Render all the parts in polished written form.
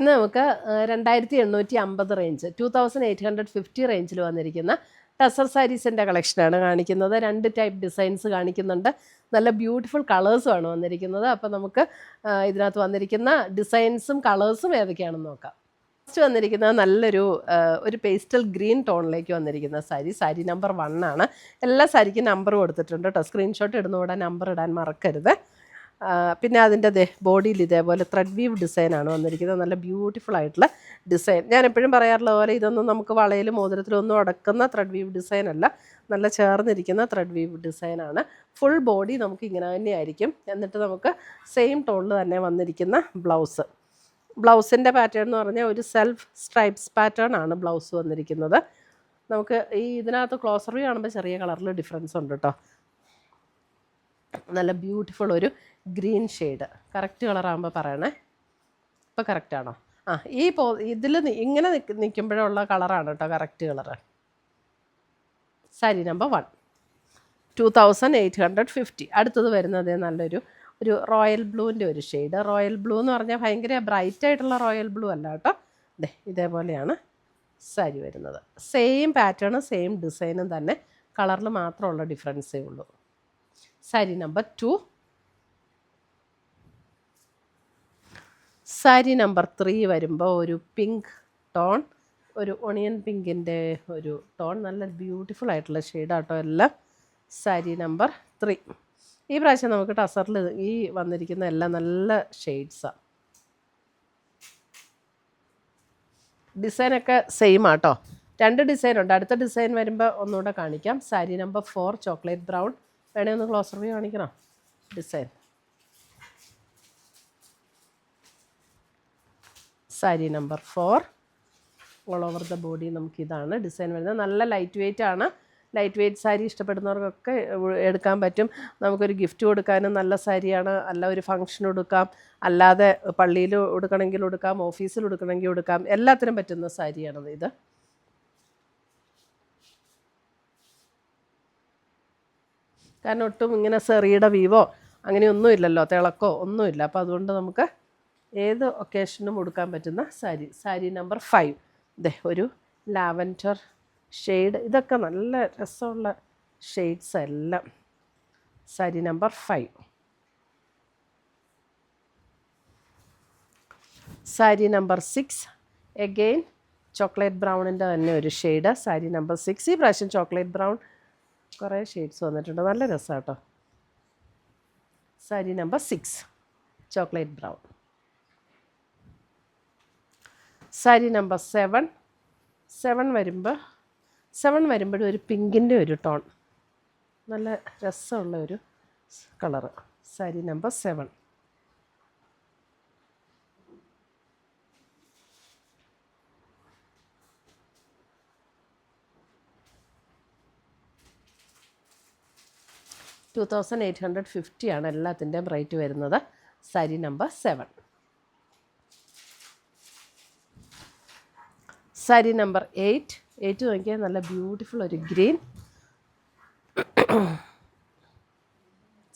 ഇന്ന് നമുക്ക് 2850 റേഞ്ച് 2850 റേഞ്ചിൽ വന്നിരിക്കുന്ന ടസർ സാരീസിൻ്റെ കളക്ഷനാണ് കാണിക്കുന്നത്. 2 ടൈപ്പ് ഡിസൈൻസ് കാണിക്കുന്നുണ്ട്. നല്ല ബ്യൂട്ടിഫുൾ കളേഴ്സുമാണ് വന്നിരിക്കുന്നത്. അപ്പോൾ നമുക്ക് ഇതിനകത്ത് വന്നിരിക്കുന്ന ഡിസൈൻസും കളേഴ്സും ഏതൊക്കെയാണെന്ന് നോക്കാം. ഫസ്റ്റ് വന്നിരിക്കുന്നത് നല്ലൊരു പേസ്റ്റൽ ഗ്രീൻ ടോണിലേക്ക് വന്നിരിക്കുന്ന സാരി നമ്പർ 1 ആണ്. എല്ലാ സാരിക്കും നമ്പർ കൊടുത്തിട്ടുണ്ട് കേട്ടോ. സ്ക്രീൻഷോട്ട് ഇടുന്നതോടെ നമ്പർ ഇടാൻ മറക്കരുത്. പിന്നെ അതിൻ്റെ ബോഡിയിൽ ഇതേപോലെ ത്രെഡ് വീവ് ഡിസൈനാണ് വന്നിരിക്കുന്നത്. നല്ല ബ്യൂട്ടിഫുൾ ആയിട്ടുള്ള ഡിസൈൻ. ഞാൻ എപ്പോഴും പറയാറുള്ള പോലെ ഇതൊന്നും നമുക്ക് വളയിലും മോതിരത്തിലൊന്നും അടക്കുന്ന ത്രെഡ് വീവ് ഡിസൈൻ അല്ല, നല്ല ചേർന്നിരിക്കുന്ന ത്രെഡ് വീവ് ഡിസൈനാണ്. ഫുൾ ബോഡി നമുക്ക് ഇങ്ങനെ തന്നെയായിരിക്കും. എന്നിട്ട് നമുക്ക് സെയിം ടോണിൽ തന്നെ വന്നിരിക്കുന്ന ബ്ലൗസിൻ്റെ പാറ്റേൺ എന്ന് പറഞ്ഞാൽ ഒരു സെൽഫ് സ്ട്രൈപ്സ് പാറ്റേൺ ആണ് ബ്ലൗസ് വന്നിരിക്കുന്നത്. നമുക്ക് ഇതിനകത്ത് ക്ലോസർ വ്യൂ കാണുമ്പോൾ ചെറിയ കളറിൽ ഡിഫറൻസ് ഉണ്ട് കേട്ടോ. നല്ല ബ്യൂട്ടിഫുൾ ഒരു ഗ്രീൻ ഷെയ്ഡ്. കറക്റ്റ് കളറാകുമ്പോൾ പറയണേ. ഇപ്പോൾ കറക്റ്റാണോ? ഇതിൽ ഇങ്ങനെ നിൽക്കുമ്പോഴുള്ള കളറാണ് കേട്ടോ കറക്റ്റ് കളറ്. സാരി നമ്പർ 1 2850. അടുത്തത് വരുന്നത് നല്ലൊരു റോയൽ ബ്ലൂവിൻ്റെ ഒരു ഷെയ്ഡ്. റോയൽ ബ്ലൂ എന്ന് പറഞ്ഞാൽ ഭയങ്കര ബ്രൈറ്റ് ആയിട്ടുള്ള റോയൽ ബ്ലൂ അല്ല കേട്ടോ. ഇതേപോലെയാണ് സാരി വരുന്നത്. സെയിം പാറ്റേണും സെയിം ഡിസൈനും തന്നെ, കളറിൽ മാത്രമുള്ള ഡിഫറൻസേ ഉള്ളൂ. സാരി നമ്പർ 2. സാരി നമ്പർ 3 വരുമ്പോൾ ഒരു പിങ്ക് ടോൺ, ഒരു ഒണിയൻ പിങ്കിൻ്റെ ഒരു ടോൺ. നല്ല ബ്യൂട്ടിഫുൾ ആയിട്ടുള്ള ഷെയ്ഡാട്ടോ എല്ലാം. സാരി നമ്പർ 3. ഈ പ്രാവശ്യം നമുക്ക് ടസറിൽ വന്നിരിക്കുന്ന എല്ലാം നല്ല ഷെയ്ഡ്സാണ്. ഡിസൈനൊക്കെ സെയിം ആട്ടോ. 2 ഡിസൈനുണ്ട്. അടുത്ത ഡിസൈൻ വരുമ്പോൾ ഒന്നുകൂടെ കാണിക്കാം. Sari number 4 chocolate brown. വേണേ ഒന്ന് ക്ലോസർ വ്യൂ കാണിക്കണം design. Sari number 4 all over the body നമുക്കിതാണ് ഡിസൈൻ വരുന്നത്. നല്ല ലൈറ്റ് വെയ്റ്റ് ആണ്. ലൈറ്റ് വെയ്റ്റ് സാരി ഇഷ്ടപ്പെടുന്നവർക്കൊക്കെ എടുക്കാൻ പറ്റും. നമുക്കൊരു ഗിഫ്റ്റ് കൊടുക്കാനും നല്ല സാരിയാണ്. അല്ല ഒരു ഫംഗ്ഷൻ കൊടുക്കാം, അല്ലാതെ പള്ളിയിൽ കൊടുക്കണമെങ്കിൽ കൊടുക്കാം, ഓഫീസിൽ കൊടുക്കണമെങ്കിൽ കൊടുക്കാം, എല്ലാത്തിനും പറ്റുന്ന സാരിയാണത് ഇത്. കാരണം ഒട്ടും ഇങ്ങനെ സെറിയുടെ വീവോ അങ്ങനെയൊന്നും ഇല്ലല്ലോ, തിളക്കോ ഒന്നുമില്ല. അപ്പോൾ അതുകൊണ്ട് നമുക്ക് ഏത് ഒക്കേഷനും കൊടുക്കാൻ പറ്റുന്ന സാരി നമ്പർ 5. ഒരു ലാവൻഡർ ഷെയ്ഡ്. ഇതൊക്കെ നല്ല രസമുള്ള ഷെയ്ഡ്സ് എല്ലാം. Sari number 5. Sari number 6 again chocolate ബ്രൗണിൻ്റെ തന്നെ ഒരു ഷെയ്ഡ്. സാരി നമ്പർ 6. ഈ പ്രാവശ്യം ചോക്ലേറ്റ് ബ്രൗൺ കുറേ ഷെയ്ഡ്സ് വന്നിട്ടുണ്ട്. നല്ല രസമാണ് കേട്ടോ. Sari number 6 chocolate brown. Sari number 7 വരുമ്പോഴും ഒരു പിങ്കിൻ്റെ ഒരു ടോൺ. നല്ല രസമുള്ള ഒരു കളറ്. സാരി നമ്പർ 7. $2850 ആണ് എല്ലാത്തിൻ്റെയും റേറ്റ് വരുന്നത്. സാരി നമ്പർ 7. സാരി നമ്പർ 8 നോക്കിയാൽ നല്ല ബ്യൂട്ടിഫുൾ ഒരു green.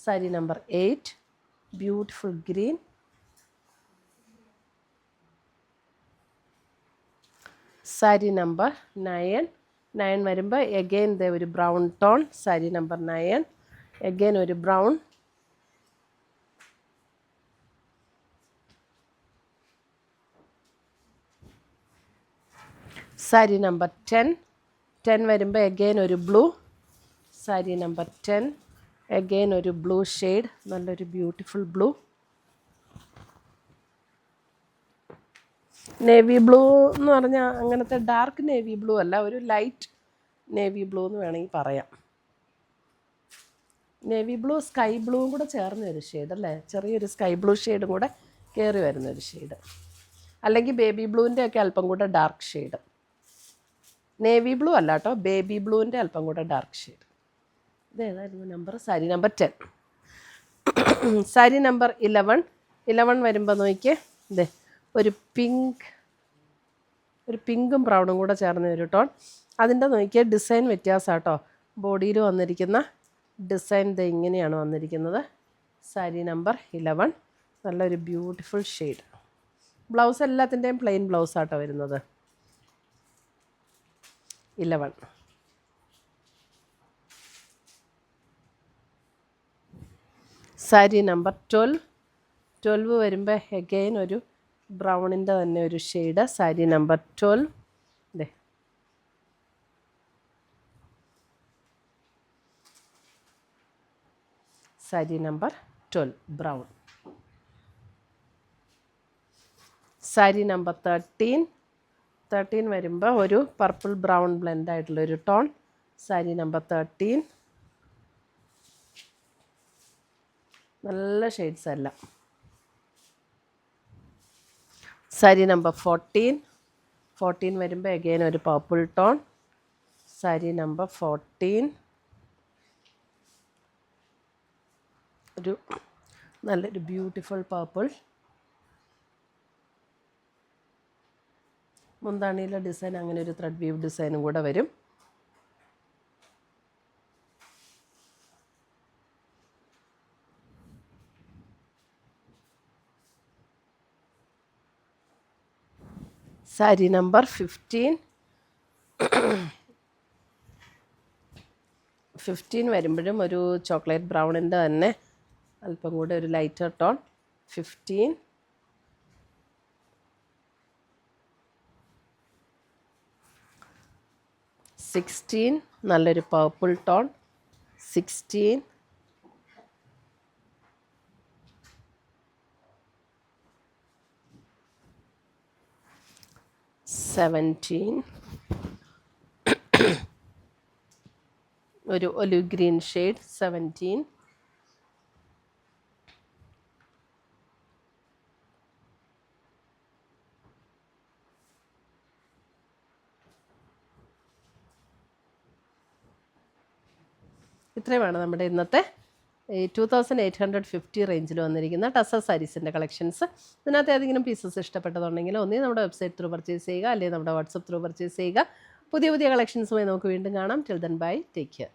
Sari number 8 beautiful green. Sari number 9 വരുമ്പോൾ എഗെയിൻ ഒരു brown tone. Sari number 9 again ഒരു ബ്രൗൺ. സാരി നമ്പർ 10 വരുമ്പോൾ എഗെയിൻ ഒരു ബ്ലൂ. സാരി നമ്പർ 10 എഗെയിൻ ഒരു ബ്ലൂ ഷെയ്ഡ്. നല്ലൊരു ബ്യൂട്ടിഫുൾ ബ്ലൂ. നേവി ബ്ലൂ എന്ന് പറഞ്ഞാൽ അങ്ങനത്തെ ഡാർക്ക് നേവി ബ്ലൂ അല്ല, ഒരു ലൈറ്റ് നേവി ബ്ലൂ എന്ന് വേണമെങ്കിൽ പറയാം. നേവി ബ്ലൂ സ്കൈ ബ്ലൂവും കൂടെ ചേർന്ന ഒരു ഷെയ്ഡ് അല്ലേ, ചെറിയൊരു സ്കൈ ബ്ലൂ ഷെയ്ഡും കൂടെ കയറി വരുന്നൊരു ഷെയ്ഡ്. അല്ലെങ്കിൽ ബേബി ബ്ലൂവിൻ്റെ ഒക്കെ അല്പം കൂടെ ഡാർക്ക് ഷെയ്ഡ്. നേവി ബ്ലൂ അല്ല കേട്ടോ, ബേബി ബ്ലൂവിൻ്റെ അല്പം കൂടെ ഡാർക്ക് ഷെയ്ഡ്. ഇതേതായിരുന്നു number? Sari number 10. Sari number 11 വരുമ്പോൾ നോക്കിയേ ഒരു പിങ്കും ബ്രൗണും കൂടെ ചേർന്ന ഒരു ടോൺ. അതിൻ്റെ നോക്കിയാൽ ഡിസൈൻ വ്യത്യാസം കേട്ടോ. ബോഡിയിൽ വന്നിരിക്കുന്ന ഡിസൈൻ ഇങ്ങനെയാണ് വന്നിരിക്കുന്നത്. സാരി നമ്പർ 11 നല്ലൊരു ബ്യൂട്ടിഫുൾ ഷെയ്ഡ്. ബ്ലൗസ് എല്ലാത്തിൻ്റെയും പ്ലെയിൻ ബ്ലൗസാട്ടോ വരുന്നത്. 11. സാരി നമ്പർ 12. 12 വരുമ്പോൾ എഗെയിൻ ഒരു ബ്രൗണിൻ്റെ തന്നെ ഒരു ഷെയ്ഡ്. സാരി നമ്പർ 12. അതെ, sari number 12 brown. Sari number 13. 13 വരുമ്പോൾ ഒരു പർപ്പിൾ ബ്രൗൺ ബ്ലെൻഡ് ആയിട്ടുള്ളൊരു ടോൺ. സാരി നമ്പർ 13. നല്ല ഷെയ്ഡ്സ് എല്ലാം. സാരി നമ്പർ 14. 14 വരുമ്പോൾ അഗെയിൻ ഒരു പർപ്പിൾ ടോൺ. സാരി നമ്പർ 14. ഒരു നല്ലൊരു ബ്യൂട്ടിഫുൾ പർപ്പിൾ. മുന്താണിയിലെ ഡിസൈൻ അങ്ങനെ ഒരു ത്രെഡ് വീവ് ഡിസൈനും കൂടെ വരും. സാരി നമ്പർ 15. 15 വരുമ്പോഴും ഒരു ചോക്ലേറ്റ് ബ്രൗണിൻ്റെ തന്നെ അല്പം കൂടെ ഒരു ലൈറ്റർ ടോൺ. 15. നല്ലൊരു പർപ്പിൾ ടോൺ. 16. 17. ഒരു ഒലിവ് ഗ്രീൻ ഷെയ്ഡ്. 17. ഇത്രയുമാണ് നമ്മുടെ ഇന്നത്തെ 2850 റേഞ്ചിൽ വന്നിരിക്കുന്ന ടസർ സാരീസിൻ്റെ കളക്ഷൻസ്. ഇതിനകത്ത് ഏതെങ്കിലും പീസസ് ഇഷ്ടപ്പെട്ടതുണ്ടെങ്കിൽ ഒന്നേ നമ്മുടെ വെബ്സൈറ്റ് ത്രൂ പർച്ചേസ് ചെയ്യുക, അല്ലെങ്കിൽ നമ്മുടെ വാട്സപ്പ് ത്രൂ പർച്ചേസ് ചെയ്യുക. പുതിയ കളക്ഷൻസുമായി നമുക്ക് വീണ്ടും കാണാം. Till then bye, take care.